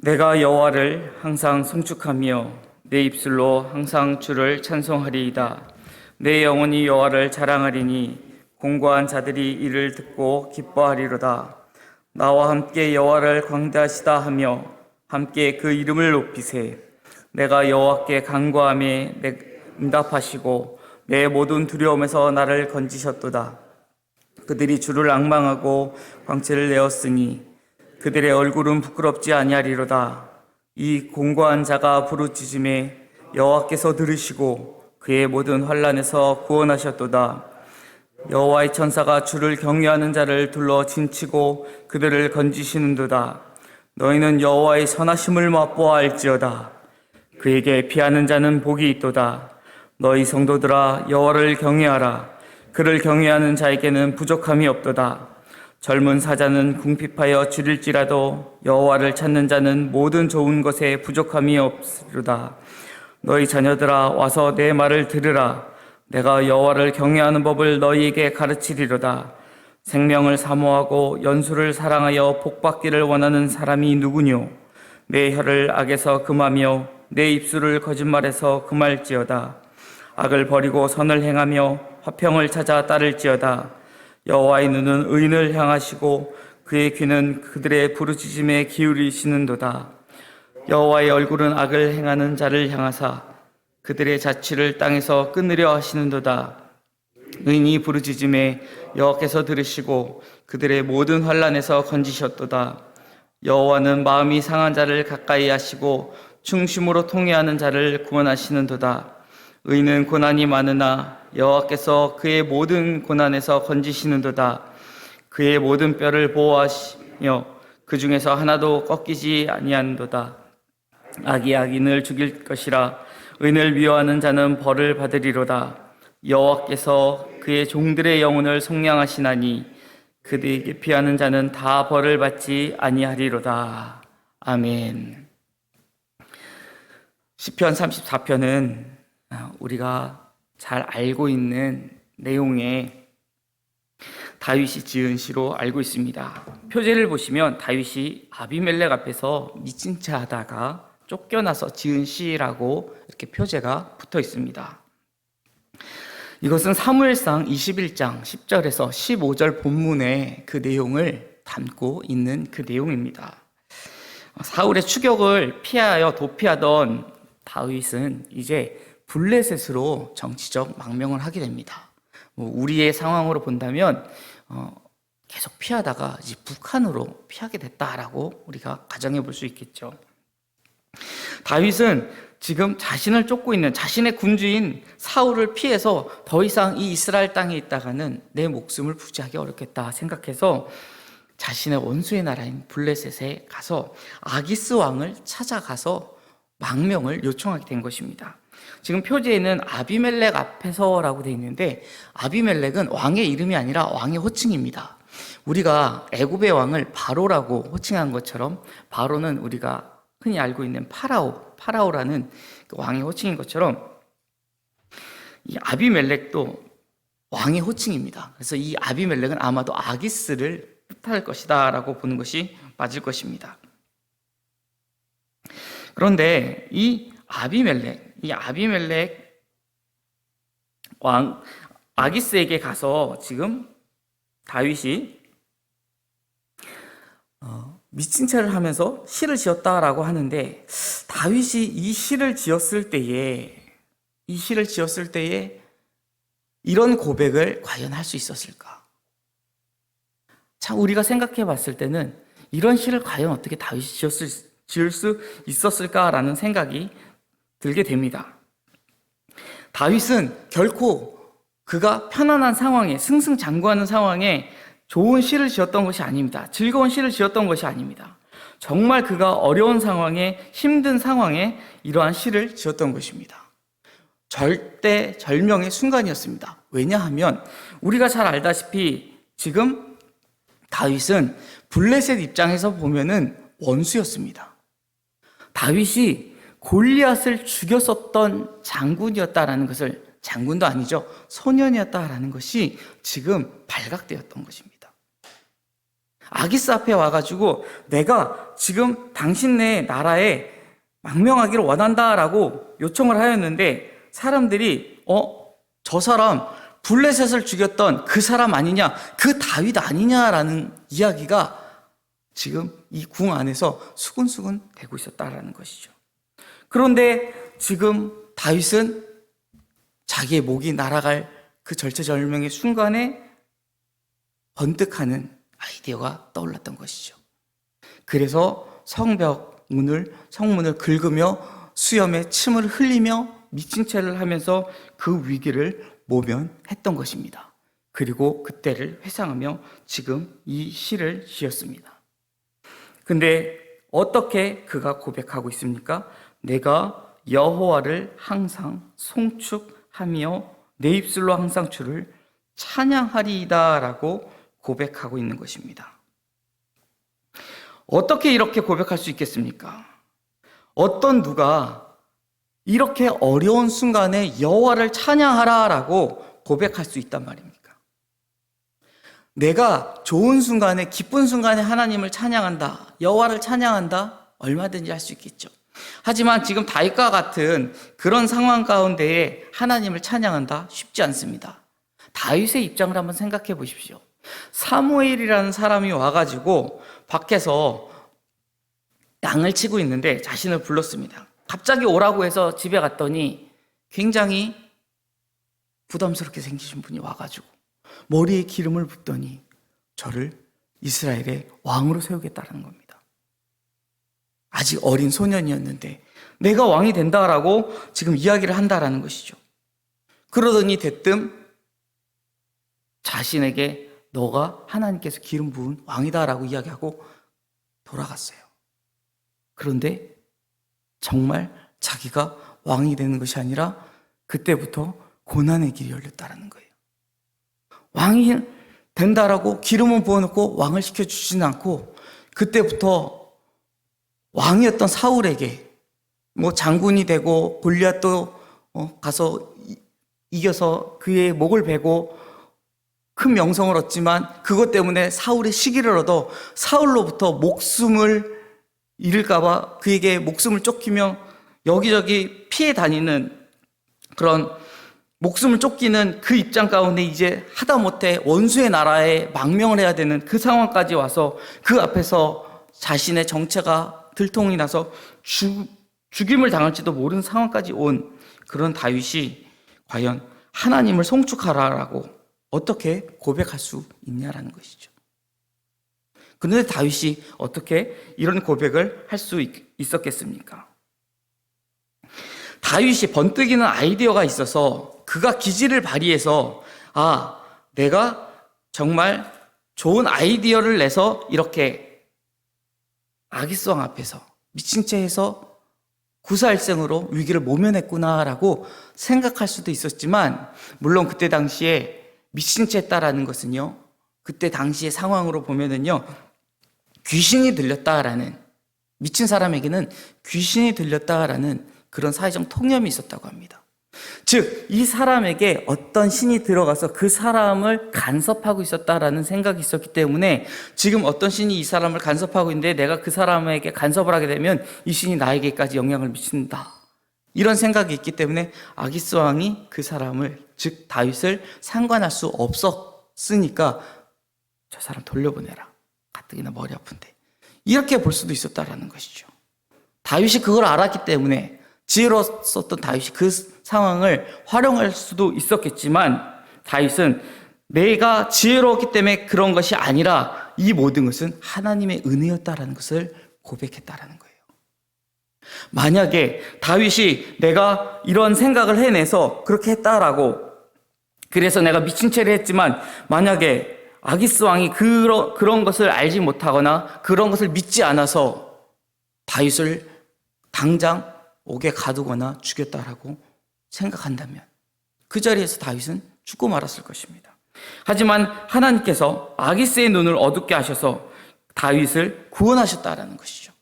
내가 여호와를 항상 송축하며 내 입술로 항상 주를 찬송하리이다. 내 영혼이 여호와를 자랑하리니 공고한 자들이 이를 듣고 기뻐하리로다. 나와 함께 여호와를 광대하시다 하며 함께 그 이름을 높이세. 내가 여호와께 간구하매 응답하시고 내 모든 두려움에서 나를 건지셨도다. 그들이 주를 앙망하고 광채를 내었으니 그들의 얼굴은 부끄럽지 아니하리로다. 이 공고한 자가 부르짖음에 여호와께서 들으시고 그의 모든 환난에서 구원하셨도다. 여호와의 천사가 주를 경외하는 자를 둘러 진치고 그들을 건지시는도다. 너희는 여호와의 선하심을 맛보아 알지어다. 그에게 피하는 자는 복이 있도다. 너희 성도들아 여호와를 경외하라. 그를 경외하는 자에게는 부족함이 없도다. 젊은 사자는 궁핍하여 줄일지라도 여호와를 찾는 자는 모든 좋은 것에 부족함이 없으리로다. 너희 자녀들아 와서 내 말을 들으라. 내가 여호와를 경외하는 법을 너희에게 가르치리로다. 생명을 사모하고 연수를 사랑하여 복받기를 원하는 사람이 누구뇨? 내 혀를 악에서 금하며 내 입술을 거짓말에서 금할지어다. 악을 버리고 선을 행하며 화평을 찾아 따를지어다. 여호와의 눈은 의인을 향하시고 그의 귀는 그들의 부르짖음에 기울이시는도다. 여호와의 얼굴은 악을 행하는 자를 향하사 그들의 자취를 땅에서 끊으려 하시는도다. 의인이 부르짖음에 여호와께서 들으시고 그들의 모든 환난에서 건지셨도다. 여호와는 마음이 상한 자를 가까이 하시고 충심으로 통회하는 자를 구원하시는도다. 의인은 고난이 많으나 여호와께서 그의 모든 고난에서 건지시는도다. 그의 모든 뼈를 보호하시며 그 중에서 하나도 꺾이지 아니하는도다. 악이 악인을 죽일 것이라. 의인을 미워하는 자는 벌을 받으리로다. 여호와께서 그의 종들의 영혼을 속량하시나니 그들에게 피하는 자는 다 벌을 받지 아니하리로다. 아멘. 시편 34편은 우리가 잘 알고 있는 내용의 다윗이 지은 시로 알고 있습니다. 표제를 보시면 다윗이 아비멜렉 앞에서 미친 체 하다가 쫓겨나서 지은 시라고 이렇게 표제가 붙어 있습니다. 이것은 사무엘상 21장 10절에서 15절 본문의 그 내용을 담고 있는 그 내용입니다. 사울의 추격을 피하여 도피하던 다윗은 이제 블레셋으로 정치적 망명을 하게 됩니다. 우리의 상황으로 본다면 계속 피하다가 이제 북한으로 피하게 됐다라고 우리가 가정해 볼 수 있겠죠. 다윗은 지금 자신을 쫓고 있는 자신의 군주인 사울을 피해서 더 이상 이 이스라엘 땅에 있다가는 내 목숨을 부지하기 어렵겠다 생각해서 자신의 원수의 나라인 블레셋에 가서 아기스 왕을 찾아가서 망명을 요청하게 된 것입니다. 지금 표지에는 아비멜렉 앞에서라고 되어 있는데 아비멜렉은 왕의 이름이 아니라 왕의 호칭입니다. 우리가 애굽의 왕을 바로라고 호칭한 것처럼 바로는 우리가 흔히 알고 있는 파라오라는 그 왕의 호칭인 것처럼 이 아비멜렉도 왕의 호칭입니다. 그래서 이 아비멜렉은 아마도 아기스를 뜻할 것이다 라고 보는 것이 맞을 것입니다. 그런데 이 아비멜렉 왕 아기스에게 가서 지금 다윗이 미친 채를 하면서 시를 지었다라고 하는데 다윗이 이 시를 지었을 때에 이런 고백을 과연 할 수 있었을까? 참 우리가 생각해 봤을 때는 이런 시를 과연 어떻게 다윗이 지을 수 있었을까라는 생각이 들게 됩니다. 다윗은 결코 그가 편안한 상황에 승승장구하는 상황에 좋은 시를 지었던 것이 아닙니다. 즐거운 시를 지었던 것이 아닙니다. 정말 그가 어려운 상황에 힘든 상황에 이러한 시를 지었던 것입니다. 절명의 순간이었습니다. 왜냐하면 우리가 잘 알다시피 지금 다윗은 블레셋 입장에서 보면은 원수였습니다. 다윗이 골리앗을 죽였었던 장군이었다라는 것을, 장군도 아니죠, 소년이었다라는 것이 지금 발각되었던 것입니다. 아기스 앞에 와가지고 내가 지금 당신네 나라에 망명하기를 원한다라고 요청을 하였는데 사람들이 저 사람 블레셋을 죽였던 그 사람 아니냐, 그 다윗 아니냐라는 이야기가 지금 이 궁 안에서 수근수근 되고 있었다라는 것이죠. 그런데 지금 다윗은 자기의 목이 날아갈 그 절체절명의 순간에 번뜩하는 아이디어가 떠올랐던 것이죠. 그래서 성문을 긁으며 수염에 침을 흘리며 미친 채를 하면서 그 위기를 모면했던 것입니다. 그리고 그때를 회상하며 지금 이 시를 지었습니다. 근데 어떻게 그가 고백하고 있습니까? 내가 여호와를 항상 송축하며 내 입술로 항상 주를 찬양하리이다 라고 고백하고 있는 것입니다. 어떻게 이렇게 고백할 수 있겠습니까? 어떤 누가 이렇게 어려운 순간에 여호와를 찬양하라 라고 고백할 수 있단 말입니까? 내가 좋은 순간에, 기쁜 순간에 하나님을 찬양한다, 여호와를 찬양한다, 얼마든지 할 수 있겠죠. 하지만 지금 다윗과 같은 그런 상황 가운데에 하나님을 찬양한다? 쉽지 않습니다. 다윗의 입장을 한번 생각해 보십시오. 사무엘이라는 사람이 와가지고 밖에서 양을 치고 있는데 자신을 불렀습니다. 갑자기 오라고 해서 집에 갔더니 굉장히 부담스럽게 생기신 분이 와가지고 머리에 기름을 붓더니 저를 이스라엘의 왕으로 세우겠다는 겁니다. 아직 어린 소년이었는데 내가 왕이 된다라고 지금 이야기를 한다라는 것이죠. 그러더니 대뜸 자신에게 너가 하나님께서 기름 부은 왕이다라고 이야기하고 돌아갔어요. 그런데 정말 자기가 왕이 되는 것이 아니라 그때부터 고난의 길이 열렸다라는 거예요. 왕이 된다라고 기름을 부어놓고 왕을 시켜주지는 않고 그때부터 왕이었던 사울에게 장군이 되고 골리앗도 가서 이겨서 그의 목을 베고 큰 명성을 얻지만 그것 때문에 사울의 시기를 얻어 사울로부터 목숨을 잃을까봐 그에게 목숨을 쫓기며 여기저기 피해 다니는 그런 목숨을 쫓기는 그 입장 가운데 이제 하다못해 원수의 나라에 망명을 해야 되는 그 상황까지 와서 그 앞에서 자신의 정체가 들통이 나서 죽임을 당할지도 모르는 상황까지 온 그런 다윗이 과연 하나님을 송축하라라고 어떻게 고백할 수 있냐라는 것이죠. 그런데 다윗이 어떻게 이런 고백을 할 수 있었겠습니까? 다윗이 번뜩이는 아이디어가 있어서 그가 기지를 발휘해서 내가 정말 좋은 아이디어를 내서 이렇게 아기스 왕 앞에서 미친 채 해서 구사일생으로 위기를 모면했구나라고 생각할 수도 있었지만 물론 그때 당시에 미친 채 했다라는 것은요, 그때 당시의 상황으로 보면은요, 귀신이 들렸다라는, 미친 사람에게는 귀신이 들렸다라는 그런 사회적 통념이 있었다고 합니다. 즉, 이 사람에게 어떤 신이 들어가서 그 사람을 간섭하고 있었다라는 생각이 있었기 때문에 지금 어떤 신이 이 사람을 간섭하고 있는데 내가 그 사람에게 간섭을 하게 되면 이 신이 나에게까지 영향을 미친다. 이런 생각이 있기 때문에 아기스 왕이 그 사람을, 즉 다윗을 상관할 수 없었으니까 저 사람 돌려보내라. 가뜩이나 머리 아픈데. 이렇게 볼 수도 있었다라는 것이죠. 다윗이 그걸 알았기 때문에 지혜로웠던 다윗이 그 상황을 활용할 수도 있었겠지만 다윗은 내가 지혜로웠기 때문에 그런 것이 아니라 이 모든 것은 하나님의 은혜였다라는 것을 고백했다라는 거예요. 만약에 다윗이 내가 이런 생각을 해내서 그렇게 했다라고, 그래서 내가 미친 채를 했지만 만약에 아기스 왕이 그런 것을 알지 못하거나 그런 것을 믿지 않아서 다윗을 당장 옥에 가두거나 죽였다라고 생각한다면 그 자리에서 다윗은 죽고 말았을 것입니다. 하지만 하나님께서 아기스의 눈을 어둡게 하셔서 다윗을 구원하셨다라는 것이죠.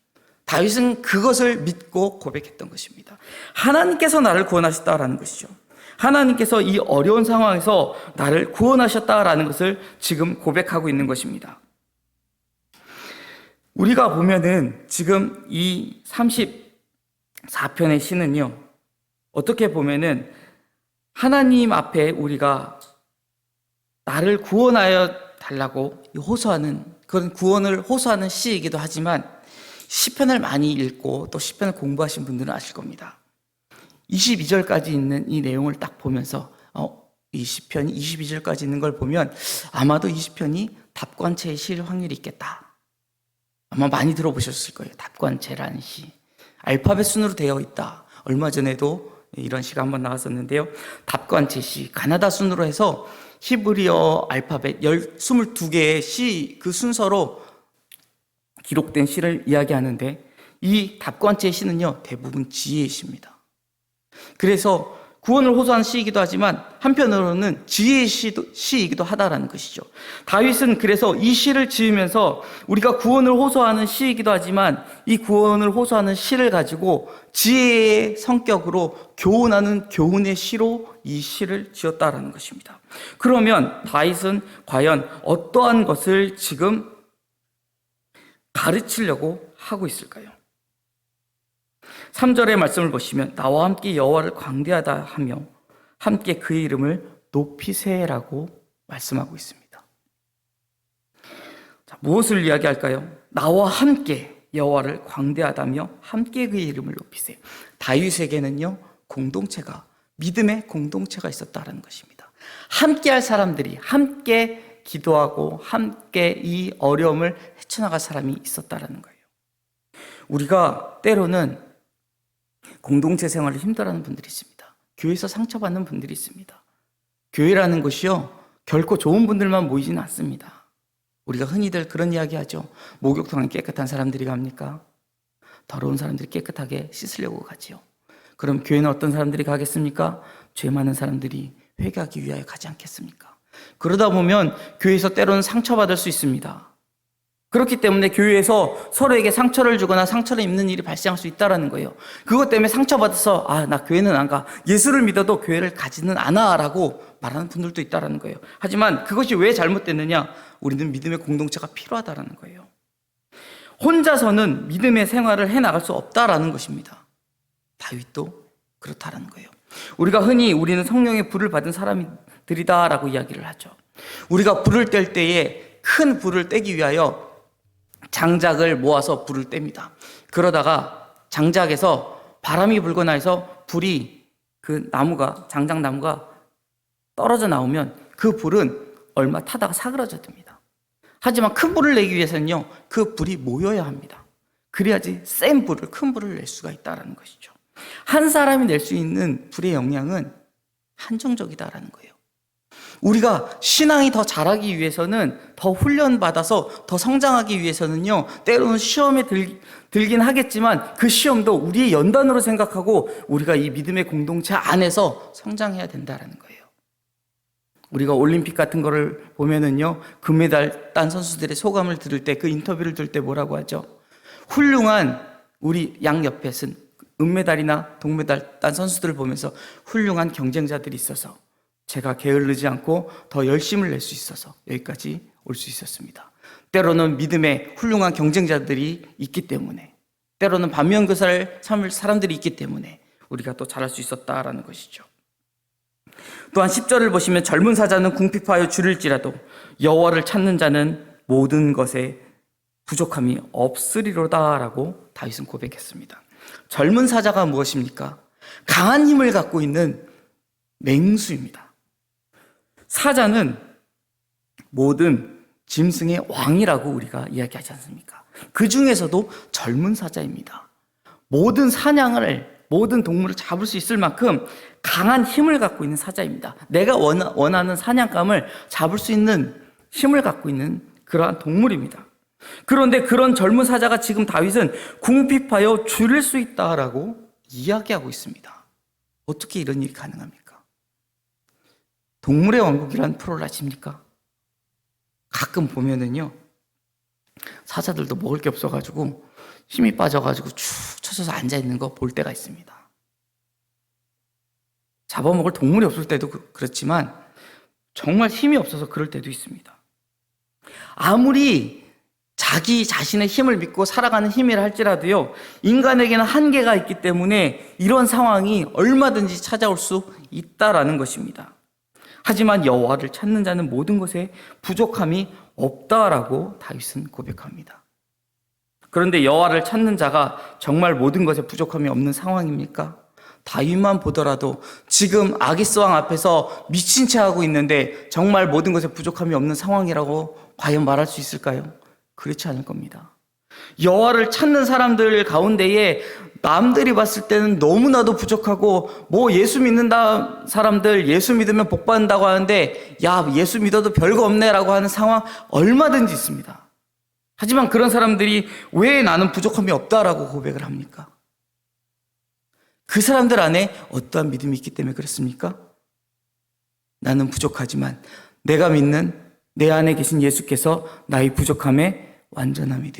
다윗은 그것을 믿고 고백했던 것입니다. 하나님께서 나를 구원하셨다라는 것이죠. 하나님께서 이 어려운 상황에서 나를 구원하셨다라는 것을 지금 고백하고 있는 것입니다. 우리가 보면은 지금 이 34편의 시는요, 어떻게 보면은 하나님 앞에 우리가 나를 구원하여 달라고 호소하는, 그런 구원을 호소하는 시이기도 하지만, 시편을 많이 읽고 또 시편을 공부하신 분들은 아실 겁니다. 22절까지 있는 이 내용을 딱 보면서 이 시편이 22절까지 있는 걸 보면 아마도 이 시편이 답관체의 시일 확률이 있겠다. 아마 많이 들어보셨을 거예요. 답관체라는 시. 알파벳 순으로 되어 있다. 얼마 전에도 이런 시가 한번 나왔었는데요. 답관체 시. 가나다 순으로 해서 히브리어 알파벳 22개의 시, 그 순서로 기록된 시를 이야기하는데, 이 답관체의 시는요, 대부분 지혜의 시입니다. 그래서 구원을 호소하는 시이기도 하지만 한편으로는 지혜의 시이기도 하다라는 것이죠. 다윗은 그래서 이 시를 지으면서 우리가 구원을 호소하는 시이기도 하지만 이 구원을 호소하는 시를 가지고 지혜의 성격으로 교훈하는 교훈의 시로 이 시를 지었다라는 것입니다. 그러면 다윗은 과연 어떠한 것을 지금 가르치려고 하고 있을까요? 3절의 말씀을 보시면 나와 함께 여호와를 광대하다 하며 함께 그의 이름을 높이세라고 말씀하고 있습니다. 자, 무엇을 이야기할까요? 나와 함께 여호와를 광대하다며 함께 그의 이름을 높이세. 다윗에게는요, 공동체가, 믿음의 공동체가 있었다는 것입니다. 함께 할 사람들이, 함께 기도하고 함께 이 어려움을 헤쳐나갈 사람이 있었다는 거예요. 우리가 때로는 공동체 생활을 힘들어하는 분들이 있습니다. 교회에서 상처받는 분들이 있습니다. 교회라는 것이요, 결코 좋은 분들만 모이지는 않습니다. 우리가 흔히들 그런 이야기 하죠. 목욕탕에 깨끗한 사람들이 갑니까? 더러운 사람들이 깨끗하게 씻으려고 가지요. 그럼 교회는 어떤 사람들이 가겠습니까? 죄 많은 사람들이 회개하기 위하여 가지 않겠습니까? 그러다 보면 교회에서 때로는 상처받을 수 있습니다. 그렇기 때문에 교회에서 서로에게 상처를 주거나 상처를 입는 일이 발생할 수 있다는 거예요. 그것 때문에 상처받아서 나 교회는 안 가, 예수를 믿어도 교회를 가지는 않아 라고 말하는 분들도 있다는 거예요. 하지만 그것이 왜 잘못됐느냐? 우리는 믿음의 공동체가 필요하다는 거예요. 혼자서는 믿음의 생활을 해나갈 수 없다라는 것입니다. 다윗도 그렇다는 거예요. 우리가 흔히 우리는 성령의 불을 받은 사람들이다 라고 이야기를 하죠. 우리가 불을 뗄 때에 큰 불을 떼기 위하여 장작을 모아서 불을 뗍니다. 그러다가 장작에서 바람이 불거나 해서 불이, 그 나무가, 장작나무가 떨어져 나오면 그 불은 얼마 타다가 사그라져 듭니다. 하지만 큰 불을 내기 위해서는요, 그 불이 모여야 합니다. 그래야지 센 불을, 큰 불을 낼 수가 있다는 것이죠. 한 사람이 낼 수 있는 불의 영향은 한정적이다라는 거예요. 우리가 신앙이 더 자라기 위해서는, 더 훈련받아서 더 성장하기 위해서는요, 때로는 시험에 들긴 하겠지만 그 시험도 우리의 연단으로 생각하고 우리가 이 믿음의 공동체 안에서 성장해야 된다는 거예요. 우리가 올림픽 같은 거를 보면은요, 금메달 딴 선수들의 소감을 들을 때, 그 인터뷰를 들을 때 뭐라고 하죠? 훌륭한, 우리 양옆에선 은메달이나 동메달 딴 선수들을 보면서 훌륭한 경쟁자들이 있어서 제가 게을르지 않고 더 열심을 낼 수 있어서 여기까지 올 수 있었습니다. 때로는 믿음의 훌륭한 경쟁자들이 있기 때문에, 때로는 반면교사를 삼을 사람들이 있기 때문에 우리가 또 잘할 수 있었다라는 것이죠. 또한 10절을 보시면 젊은 사자는 궁핍하여 줄일지라도 여호와를 찾는 자는 모든 것에 부족함이 없으리로다라고 다윗은 고백했습니다. 젊은 사자가 무엇입니까? 강한 힘을 갖고 있는 맹수입니다. 사자는 모든 짐승의 왕이라고 우리가 이야기하지 않습니까? 그 중에서도 젊은 사자입니다. 모든 사냥을, 모든 동물을 잡을 수 있을 만큼 강한 힘을 갖고 있는 사자입니다. 내가 원하는 사냥감을 잡을 수 있는 힘을 갖고 있는 그러한 동물입니다. 그런데 그런 젊은 사자가 지금 다윗은 궁핍하여 줄일 수 있다라고 이야기하고 있습니다. 어떻게 이런 일이 가능합니까? 동물의 왕국이라는 프로를 아십니까? 가끔 보면은요, 사자들도 먹을 게 없어가지고 힘이 빠져가지고 축 처져서 앉아있는 거 볼 때가 있습니다. 잡아먹을 동물이 없을 때도 그렇지만 정말 힘이 없어서 그럴 때도 있습니다. 아무리 자기 자신의 힘을 믿고 살아가는 힘이라 할지라도요, 인간에게는 한계가 있기 때문에 이런 상황이 얼마든지 찾아올 수 있다라는 것입니다. 하지만 여호와를 찾는 자는 모든 것에 부족함이 없다라고 다윗은 고백합니다. 그런데 여호와를 찾는 자가 정말 모든 것에 부족함이 없는 상황입니까? 다윗만 보더라도 지금 아기스 왕 앞에서 미친 채 하고 있는데 정말 모든 것에 부족함이 없는 상황이라고 과연 말할 수 있을까요? 그렇지 않을 겁니다. 여호와를 찾는 사람들 가운데에 남들이 봤을 때는 너무나도 부족하고, 예수 믿는다 사람들 예수 믿으면 복 받는다고 하는데, 야, 예수 믿어도 별거 없네라고 하는 상황 얼마든지 있습니다. 하지만 그런 사람들이 왜 나는 부족함이 없다라고 고백을 합니까? 그 사람들 안에 어떠한 믿음이 있기 때문에 그렇습니까? 나는 부족하지만 내가 믿는 내 안에 계신 예수께서 나의 부족함에 완전함이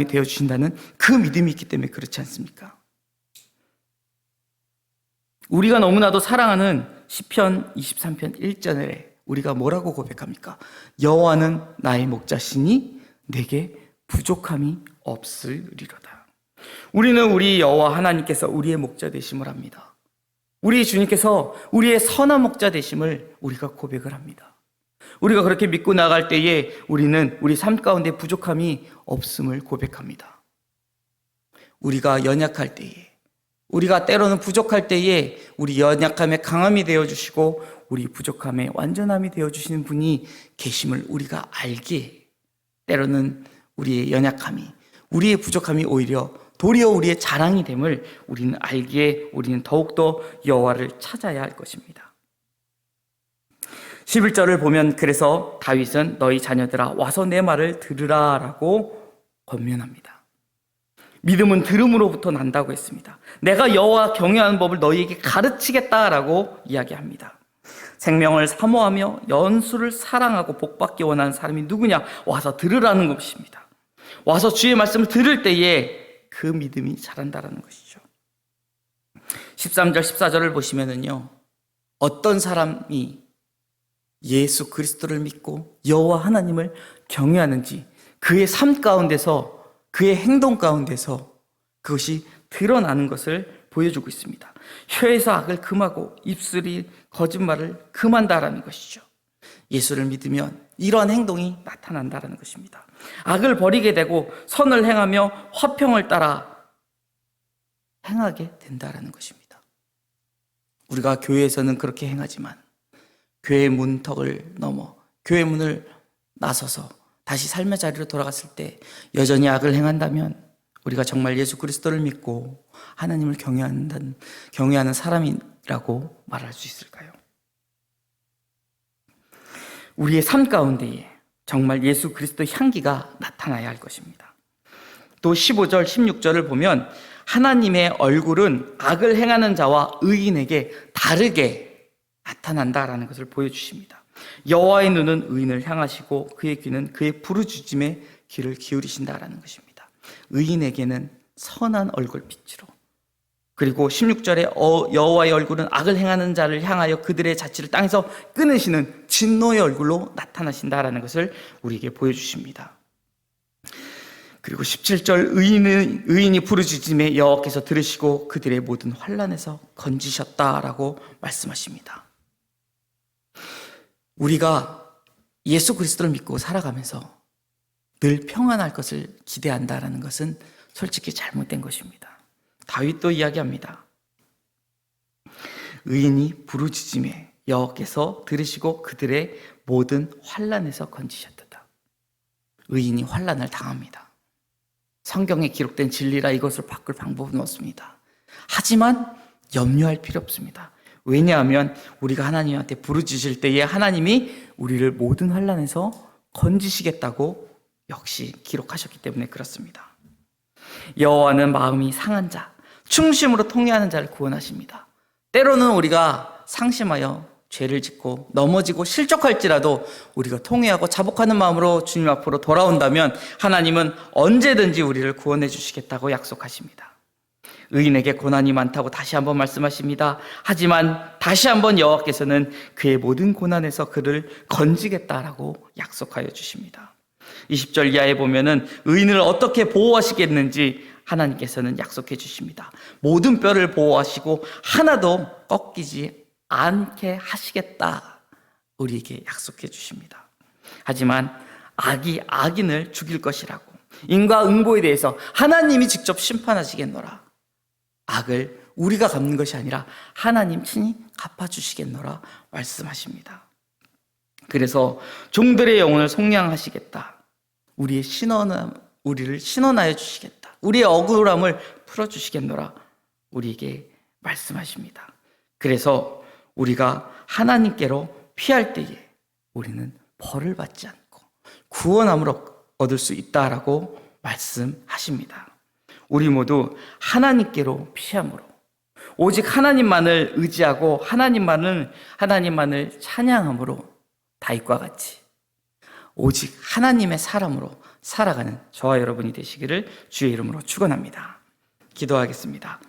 되어주신다는 그 믿음이 있기 때문에 그렇지 않습니까? 우리가 너무나도 사랑하는 시편 23편 1절에 우리가 뭐라고 고백합니까? 여호와는 나의 목자시니 내게 부족함이 없으리로다. 우리는 우리 여호와 하나님께서 우리의 목자 되심을 합니다. 우리 주님께서 우리의 선한 목자 되심을 우리가 고백을 합니다. 우리가 그렇게 믿고 나갈 때에 우리는 우리 삶 가운데 부족함이 없음을 고백합니다. 우리가 연약할 때에, 우리가 때로는 부족할 때에 우리 연약함에 강함이 되어주시고 우리 부족함에 완전함이 되어주시는 분이 계심을 우리가 알기에, 때로는 우리의 연약함이, 우리의 부족함이 오히려 도리어 우리의 자랑이 됨을 우리는 알기에 우리는 더욱더 여호와를 찾아야 할 것입니다. 11절을 보면, 그래서 다윗은 너희 자녀들아 와서 내 말을 들으라 라고 권면합니다. 믿음은 들음으로부터 난다고 했습니다. 내가 여호와 경외하는 법을 너희에게 가르치겠다라고 이야기합니다. 생명을 사모하며 연수를 사랑하고 복받기 원하는 사람이 누구냐? 와서 들으라는 것입니다. 와서 주의 말씀을 들을 때에 그 믿음이 자란다라는 것이죠. 13절 14절을 보시면은요, 어떤 사람이 예수 그리스도를 믿고 여호와 하나님을 경외하는지 그의 삶 가운데서, 그의 행동 가운데서 그것이 드러나는 것을 보여주고 있습니다. 혀에서 악을 금하고 입술이 거짓말을 금한다라는 것이죠. 예수를 믿으면 이러한 행동이 나타난다라는 것입니다. 악을 버리게 되고 선을 행하며 화평을 따라 행하게 된다라는 것입니다. 우리가 교회에서는 그렇게 행하지만 교회의 문턱을 넘어 교회 문을 나서서 다시 삶의 자리로 돌아갔을 때 여전히 악을 행한다면 우리가 정말 예수 그리스도를 믿고 하나님을 경외하는 사람이라고 말할 수 있을까요? 우리의 삶 가운데에 정말 예수 그리스도의 향기가 나타나야 할 것입니다. 또 15절 16절을 보면 하나님의 얼굴은 악을 행하는 자와 의인에게 다르게 나타난다라는 것을 보여주십니다. 여호와의 눈은 의인을 향하시고 그의 귀는 그의 부르짖음에 귀를 기울이신다라는 것입니다. 의인에게는 선한 얼굴빛으로, 그리고 16절에 여호와의 얼굴은 악을 행하는 자를 향하여 그들의 자취를 땅에서 끊으시는 진노의 얼굴로 나타나신다라는 것을 우리에게 보여주십니다. 그리고 17절 의인이 부르짖음에 여호와께서 들으시고 그들의 모든 환난에서 건지셨다라고 말씀하십니다. 우리가 예수 그리스도를 믿고 살아가면서 늘 평안할 것을 기대한다라는 것은 솔직히 잘못된 것입니다. 다윗도 이야기합니다. 의인이 부르짖음에 여호와께서 들으시고 그들의 모든 환난에서 건지셨다. 의인이 환난을 당합니다. 성경에 기록된 진리라 이것을 바꿀 방법은 없습니다. 하지만 염려할 필요 없습니다. 왜냐하면 우리가 하나님한테 부르짖을 때에 하나님이 우리를 모든 환난에서 건지시겠다고 역시 기록하셨기 때문에 그렇습니다. 여호와는 마음이 상한 자, 충심으로 통회하는 자를 구원하십니다. 때로는 우리가 상심하여 죄를 짓고 넘어지고 실족할지라도 우리가 통회하고 자복하는 마음으로 주님 앞으로 돌아온다면 하나님은 언제든지 우리를 구원해 주시겠다고 약속하십니다. 의인에게 고난이 많다고 다시 한번 말씀하십니다. 하지만 다시 한번 여호와께서는 그의 모든 고난에서 그를 건지겠다라고 약속하여 주십니다. 20절 이하에 보면은 의인을 어떻게 보호하시겠는지 하나님께서는 약속해 주십니다. 모든 뼈를 보호하시고 하나도 꺾이지 않게 하시겠다. 우리에게 약속해 주십니다. 하지만 악이 악인을 죽일 것이라고, 인과응보에 대해서 하나님이 직접 심판하시겠노라. 악을 우리가 갚는 것이 아니라 하나님 친히 갚아주시겠노라 말씀하십니다. 그래서 종들의 영혼을 속량하시겠다. 우리를 신원하여 주시겠다. 우리의 억울함을 풀어주시겠노라. 우리에게 말씀하십니다. 그래서 우리가 하나님께로 피할 때에 우리는 벌을 받지 않고 구원함을 얻을 수 있다라고 말씀하십니다. 우리 모두 하나님께로 피함으로 오직 하나님만을 의지하고 하나님만을 찬양함으로 다윗과 같이 오직 하나님의 사람으로 살아가는 저와 여러분이 되시기를 주의 이름으로 축원합니다. 기도하겠습니다.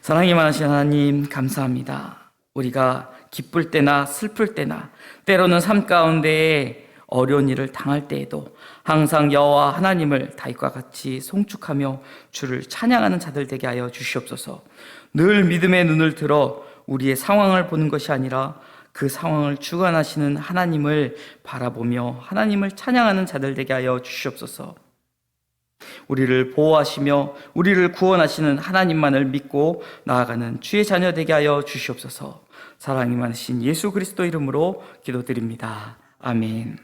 사랑이 많으신 하나님, 감사합니다. 우리가 기쁠 때나 슬플 때나 때로는 삶 가운데에 어려운 일을 당할 때에도 항상 여호와 하나님을 다윗과 같이 송축하며 주를 찬양하는 자들 되게 하여 주시옵소서. 늘 믿음의 눈을 들어 우리의 상황을 보는 것이 아니라 그 상황을 주관하시는 하나님을 바라보며 하나님을 찬양하는 자들 되게 하여 주시옵소서. 우리를 보호하시며 우리를 구원하시는 하나님만을 믿고 나아가는 주의 자녀 되게 하여 주시옵소서. 사랑이 많으신 예수 그리스도 이름으로 기도드립니다. 아멘.